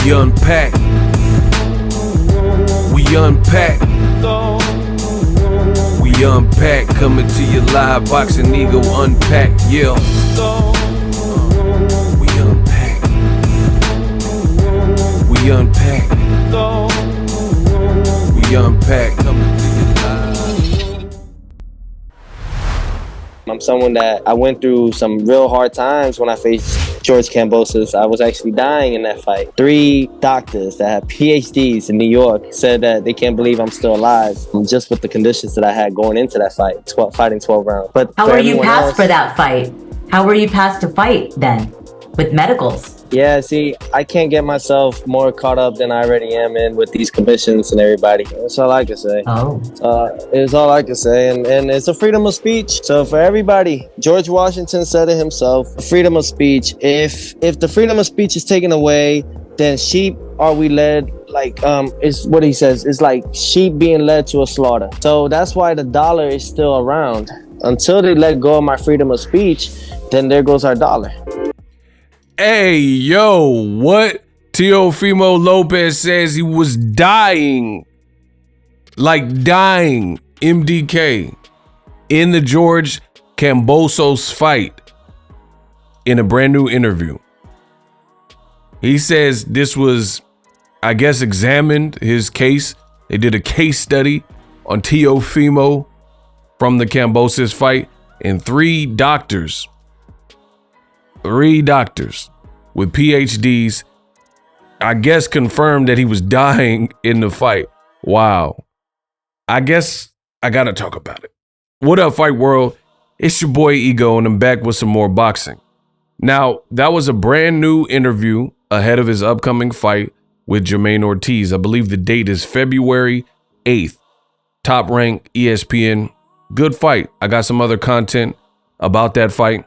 We unpack. We unpack. We unpack. Coming to you live, Boxing Ego unpack. Yeah. We unpack. We unpack. We unpack. Coming to you live. I'm someone that I went through some real hard times when I faced George Kambosos. I was actually dying in that fight. 3 doctors that have PhDs in New York said that they can't believe I'm still alive, just with the conditions that I had going into that fight, fighting 12 rounds. But how were you passed for that fight? How were you passed to fight then, with medicals? Yeah, see, I can't get myself more caught up than I already am in with these commissions and everybody. That's all I can say. Oh. It's all I can say, and it's a freedom of speech. So for everybody, George Washington said it himself, freedom of speech. If the freedom of speech is taken away, then sheep are we led, like, is what he says, it's like sheep being led to a slaughter. So that's why the dollar is still around. Until they let go of my freedom of speech, then there goes our dollar. Hey, yo, what? Teofimo Lopez says he was dying, like dying, MDK, in the George Kambosos fight in a brand new interview. He says this was, I guess, examined his case. They did a case study on Teofimo from the Kambosos fight, and 3 doctors with PhDs, I guess, confirmed that he was dying in the fight. Wow. I guess I gotta talk about it. What up, Fight World? It's your boy Ego, and I'm back with some more boxing. Now, that was a brand new interview ahead of his upcoming fight with Jermaine Ortiz. I believe the date is February 8th. Top Rank, ESPN. Good fight. I got some other content about that fight.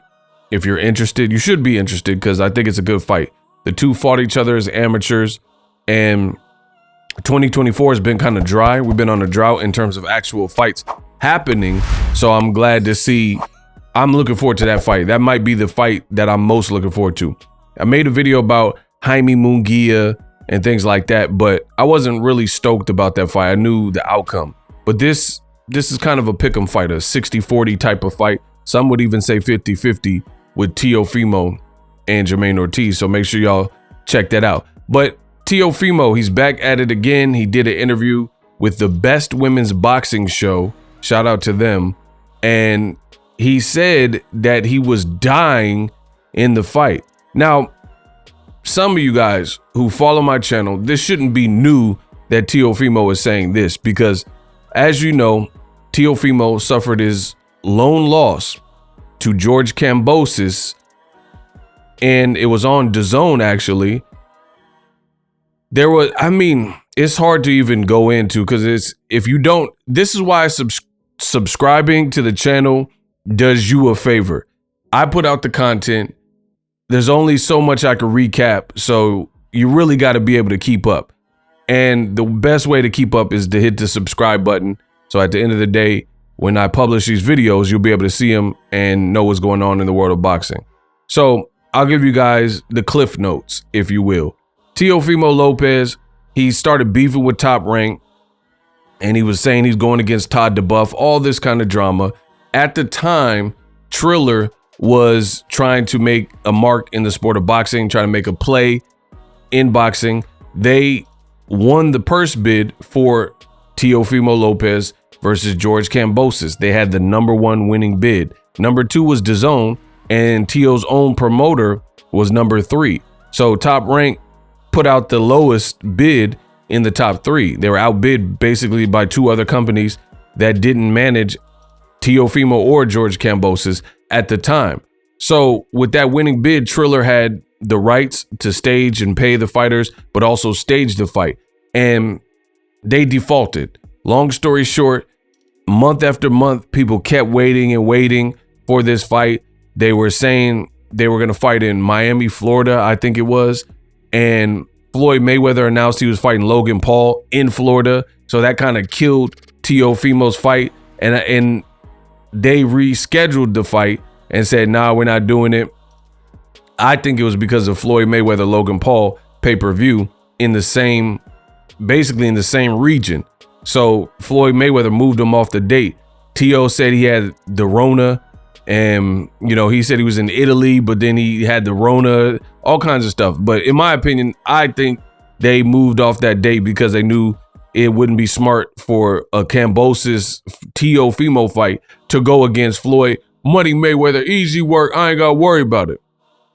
If you're interested, you should be interested, because I think it's a good fight. The two fought each other as amateurs, and 2024 has been kind of dry. We've been on a drought in terms of actual fights happening. So I'm glad to see. I'm looking forward to that fight. That might be the fight that I'm most looking forward to. I made a video about Jaime Munguia and things like that, but I wasn't really stoked about that fight. I knew the outcome. But this is kind of a pick'em fight, a 60-40 type of fight. Some would even say 50-50 with Teofimo and Jermaine Ortiz. So make sure y'all check that out. But Teofimo, he's back at it again. He did an interview with the Best Women's Boxing Show. Shout out to them. And he said that he was dying in the fight. Now, some of you guys who follow my channel, this shouldn't be new that Teofimo is saying this, because as you know, Teofimo suffered his lone loss to George Kambosos, and it was on DAZN actually. There was, I mean, it's hard to even go into, because it's, if you don't, this is why subscribing to the channel does you a favor. I put out the content. There's only so much I can recap, so you really got to be able to keep up. And the best way to keep up is to hit the subscribe button. So at the end of the day, when I publish these videos, you'll be able to see them and know what's going on in the world of boxing. So I'll give you guys the cliff notes, if you will. Teofimo Lopez, he started beefing with Top Rank, and he was saying he's going against Todd DeBuff, all this kind of drama. At the time, Triller was trying to make a mark in the sport of boxing, trying to make a play in boxing. They won the purse bid for Teofimo Lopez versus George Kambosos. They had the #1 winning bid. #2 was DAZN, and Teo's own promoter was #3. So Top Rank put out the lowest bid in the top 3. They were outbid basically by 2 other companies that didn't manage Teofimo or George Kambosos at the time. So with that winning bid, Triller had the rights to stage and pay the fighters, but also stage the fight, and they defaulted. Long story short, month after month, people kept waiting and waiting for this fight. They were saying they were going to fight in Miami, Florida, I think it was. And Floyd Mayweather announced he was fighting Logan Paul in Florida. So that kind of killed Teofimo's fight. And they rescheduled the fight and said, nah, we're not doing it. I think it was because of Floyd Mayweather, Logan Paul pay-per-view. in the same, basically in the same region. So Floyd Mayweather moved him off the date. Teo said he had the Rona, and he said he was in Italy, but then he had the Rona, all kinds of stuff. But in my opinion, I think they moved off that date because they knew it wouldn't be smart for a Kambosos Teofimo fight to go against Floyd. Money Mayweather, easy work, I ain't gotta worry about it,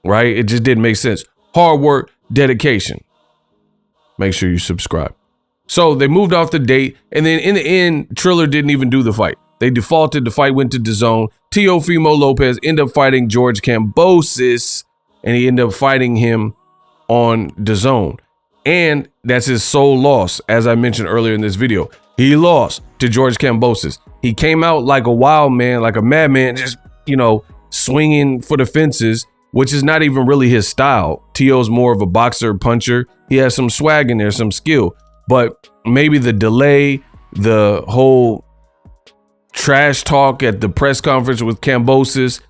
right? It just didn't make sense. Hard work, dedication. Make sure you subscribe. So they moved off the date, and then in the end, Triller didn't even do the fight. They defaulted, the fight went to DAZN. Teofimo Lopez ended up fighting George Kambosos, and he ended up fighting him on DAZN. And that's his sole loss, as I mentioned earlier in this video. He lost to George Kambosos. He came out like a wild man, like a madman, just, swinging for the fences, which is not even really his style. Teo's more of a boxer, puncher. He has some swag in there, some skill. But maybe the delay, the whole trash talk at the press conference with Kambosos,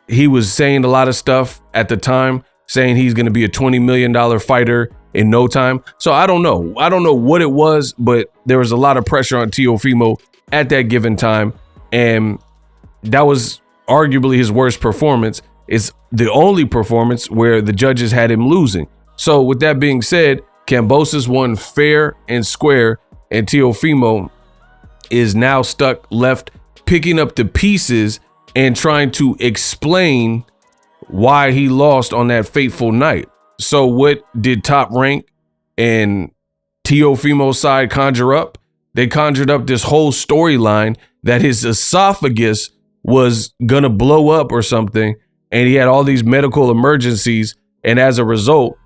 he was saying a lot of stuff at the time, saying he's going to be a $20 million fighter in no time. So I don't know. I don't know what it was, but there was a lot of pressure on Teofimo at that given time. And that was arguably his worst performance. It's the only performance where the judges had him losing. So with that being said, Kambosos won fair and square, and Teofimo is now stuck left picking up the pieces and trying to explain why he lost on that fateful night. So what did Top Rank and Teofimo's side conjure up? They conjured up this whole storyline that his esophagus was gonna blow up or something, and he had all these medical emergencies, and as a result,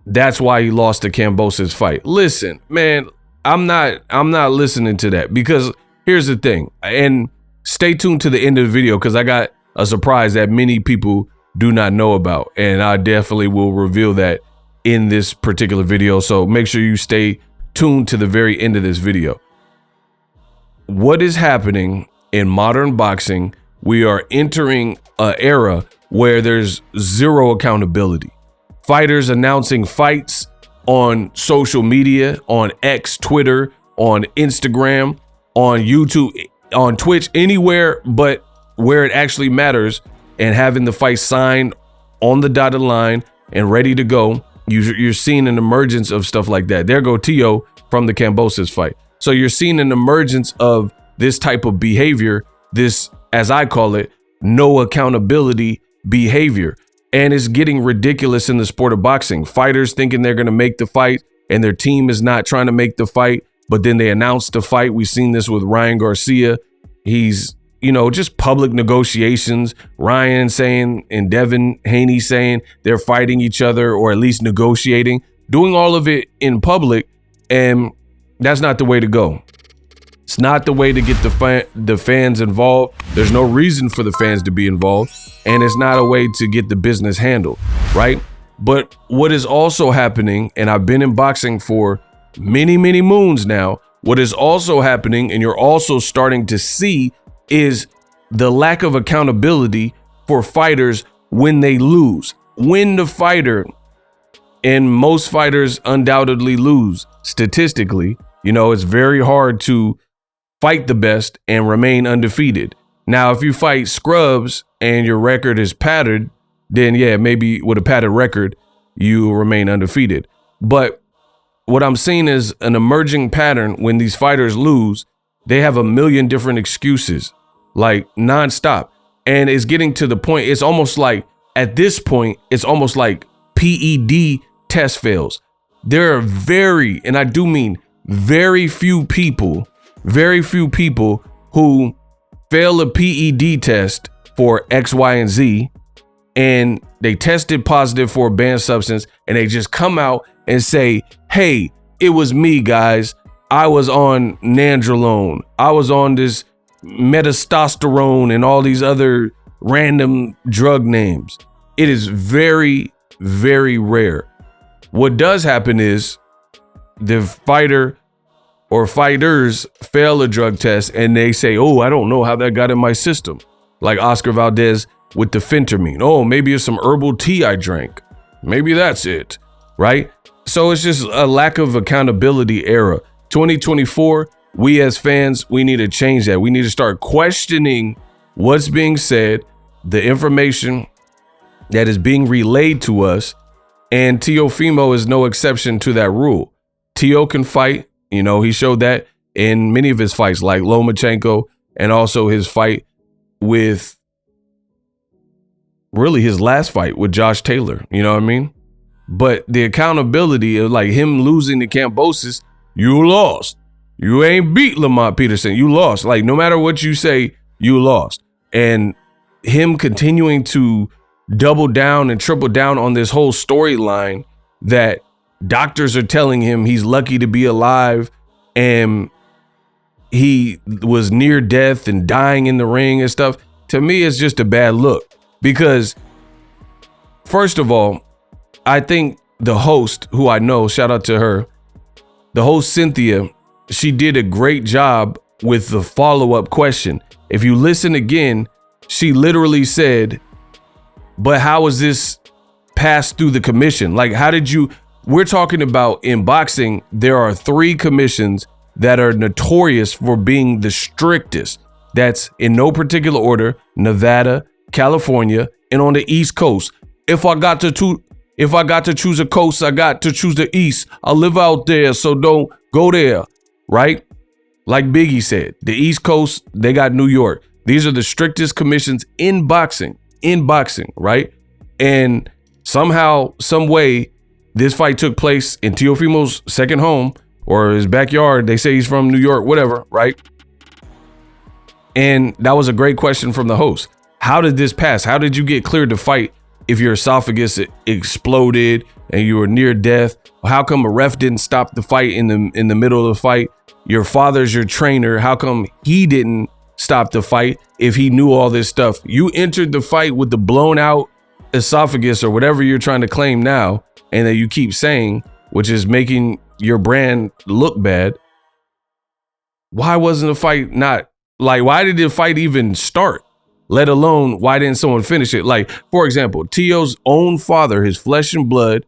that's why he lost the Kambosos fight. Listen, man, I'm not listening to that, because here's the thing, and stay tuned to the end of the video because I got a surprise that many people do not know about, and I definitely will reveal that in this particular video. So make sure you stay tuned to the very end of this video. What is happening in modern boxing? We are entering an era where there's zero accountability. Fighters announcing fights on social media, on X, Twitter, on Instagram, on YouTube, on Twitch, anywhere but where it actually matters, and having the fight signed on the dotted line and ready to go. You're seeing an emergence of stuff like that. There go Teo from the Kambosos fight. So you're seeing an emergence of this type of behavior, this, as I call it, no accountability behavior. And it's getting ridiculous in the sport of boxing. Fighters thinking they're going to make the fight and their team is not trying to make the fight, but then they announce the fight. We've seen this with Ryan Garcia. He's, just public negotiations. Ryan saying and Devin Haney saying they're fighting each other, or at least negotiating, doing all of it in public. And that's not the way to go. It's not the way to get the fans involved. There's no reason for the fans to be involved. And it's not a way to get the business handled, right? But what is also happening, and I've been in boxing for many, many moons now, what is also happening, and you're also starting to see, is the lack of accountability for fighters when they lose. When the fighter, and most fighters undoubtedly lose statistically, it's very hard to fight the best and remain undefeated. Now, if you fight scrubs and your record is patterned, then yeah, maybe with a padded record, you remain undefeated. But what I'm seeing is an emerging pattern. When these fighters lose, they have a million different excuses, like nonstop. And it's getting to the point, it's almost like, at this point, it's almost like PED test fails. There are very, and I do mean very few people who fail a PED test for X, Y, and Z, and they tested positive for a banned substance, and they just come out and say, hey, it was me, guys. I was on nandrolone. I was on this metastosterone and all these other random drug names. It is very, very rare. What does happen is the fighter or fighters fail a drug test and they say, oh, I don't know how that got in my system. Like Oscar Valdez with the phentermine. Oh, maybe it's some herbal tea I drank. Maybe that's it, right? So it's just a lack of accountability era. 2024, we as fans, we need to change that. We need to start questioning what's being said, the information that is being relayed to us. And Teofimo is no exception to that rule. Teo can fight. You know, he showed that in many of his fights, like Lomachenko, and also his fight with, really his last fight with Josh Taylor. You know what I mean? But the accountability of like him losing to Kambosos, you lost. You ain't beat Lamont Peterson. You lost. Like, no matter what you say, you lost. And him continuing to double down and triple down on this whole storyline that doctors are telling him he's lucky to be alive and he was near death and dying in the ring and stuff. To me, it's just a bad look because, first of all, I think the host, who I know, shout out to her, the host Cynthia, she did a great job with the follow-up question. If you listen again, she literally said, but how was this passed through the commission? Like, how did you, we're talking about in boxing, there are 3 commissions that are notorious for being the strictest. That's in no particular order: Nevada, California, and on the East Coast. If I got to choose a coast, I got to choose the East. I live out there, so don't go there, right? Like Biggie said, the East Coast, they got New York. These are the strictest commissions in boxing, right? And somehow, some way, this fight took place in Teofimo's second home or his backyard. They say he's from New York, whatever, right? And that was a great question from the host. How did this pass? How did you get cleared to fight if your esophagus exploded and you were near death? How come a ref didn't stop the fight in the middle of the fight? Your father's your trainer. How come he didn't stop the fight if he knew all this stuff? You entered the fight with the blown out esophagus or whatever you're trying to claim now, and that you keep saying, which is making your brand look bad. Why wasn't the fight not, like, why did the fight even start? Let alone, why didn't someone finish it? Like, for example, Teo's own father, his flesh and blood,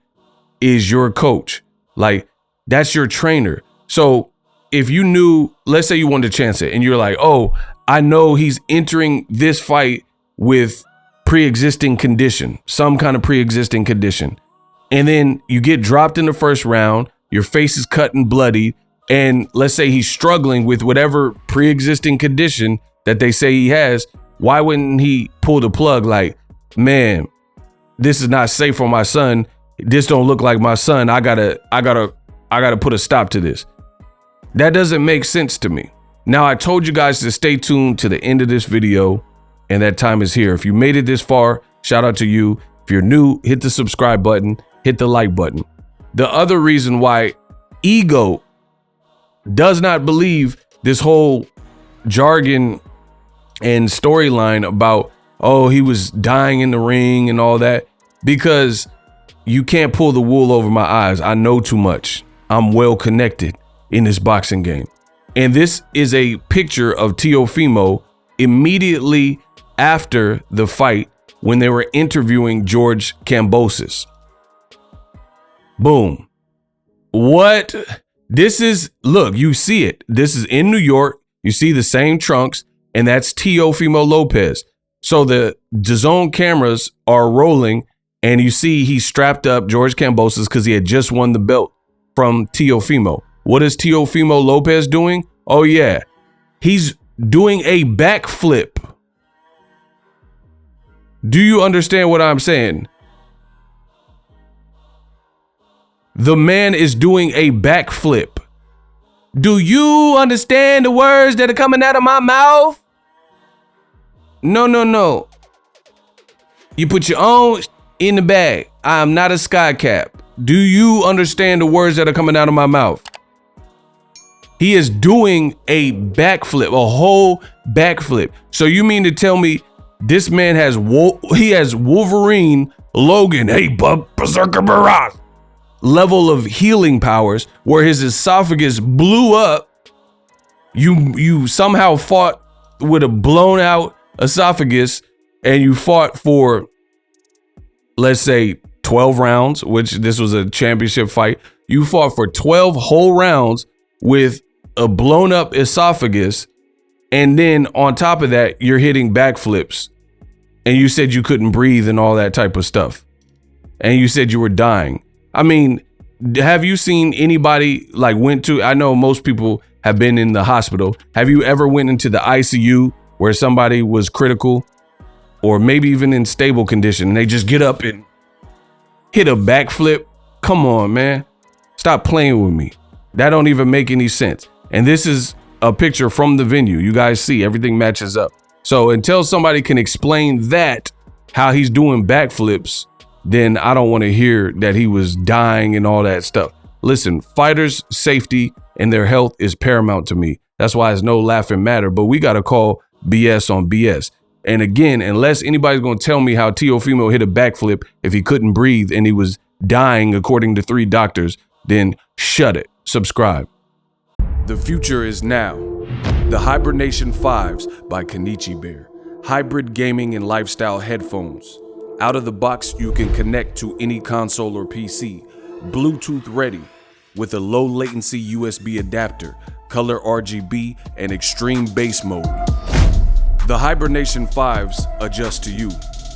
is your coach. Like, that's your trainer. So if you knew, let's say you wanted to chance it and you're like, oh, I know he's entering this fight with pre-existing condition, some kind of pre-existing condition. And then you get dropped in the first round, your face is cut and bloody, and let's say he's struggling with whatever pre-existing condition that they say he has. Why wouldn't he pull the plug? Like, man, this is not safe for my son. This don't look like my son. I gotta put a stop to this. That doesn't make sense to me. Now, I told you guys to stay tuned to the end of this video, and that time is here. If you made it this far, shout out to you. If you're new, hit the subscribe button, hit the like button. The other reason why ego does not believe this whole jargon and storyline about, oh, he was dying in the ring and all that, because you can't pull the wool over my eyes. I know too much. I'm well connected in this boxing game. And this is a picture of Teofimo immediately after the fight when they were interviewing George Kambosos. Boom. What? This is, look, you see it. This is in New York. You see the same trunks, and that's Teofimo Lopez. So the DAZN cameras are rolling, and you see he strapped up George Kambosos because he had just won the belt from Teofimo. What is Teofimo Lopez doing? Oh, yeah. He's doing a backflip. Do you understand what I'm saying? The man is doing a backflip. Do you understand the words that are coming out of my mouth? No. You put your own in the bag. I am not a sky cap. Do you understand the words that are coming out of my mouth? He is doing a backflip, a whole backflip. So you mean to tell me this man has Wolverine Logan, hey bub, berserker barrage level of healing powers where his esophagus blew up? You somehow fought with a blown out esophagus, and you fought for, let's say, 12 rounds, which this was a championship fight. You fought for 12 whole rounds with a blown up esophagus. And then on top of that, you're hitting backflips. And you said you couldn't breathe and all that type of stuff. And you said you were dying. I mean, have you seen anybody like I know most people have been in the hospital. Have you ever went into the ICU where somebody was critical or maybe even in stable condition and they just get up and hit a backflip? Come on, man. Stop playing with me. That don't even make any sense. And this is a picture from the venue. You guys see everything matches up. So until somebody can explain that, how he's doing backflips, then I don't want to hear that he was dying and all that stuff. Listen, fighters' safety and their health is paramount to me. That's why it's no laughing matter, but we got to call BS on BS. And again, unless anybody's going to tell me how Teofimo hit a backflip if he couldn't breathe and he was dying according to 3 doctors, then shut it. Subscribe. The future is now. The Hibernation 5s by Kenichi Bear. Hybrid gaming and lifestyle headphones. Out of the box, you can connect to any console or PC. Bluetooth ready with a low latency USB adapter, color RGB, and extreme bass mode. The Hibernation 5s adjust to you.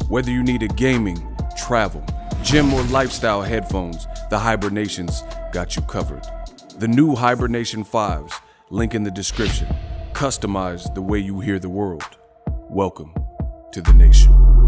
Whether you need a gaming, travel, gym, or lifestyle headphones, the Hibernations got you covered. The new Hibernation 5s, link in the description. Customize the way you hear the world. Welcome to the nation.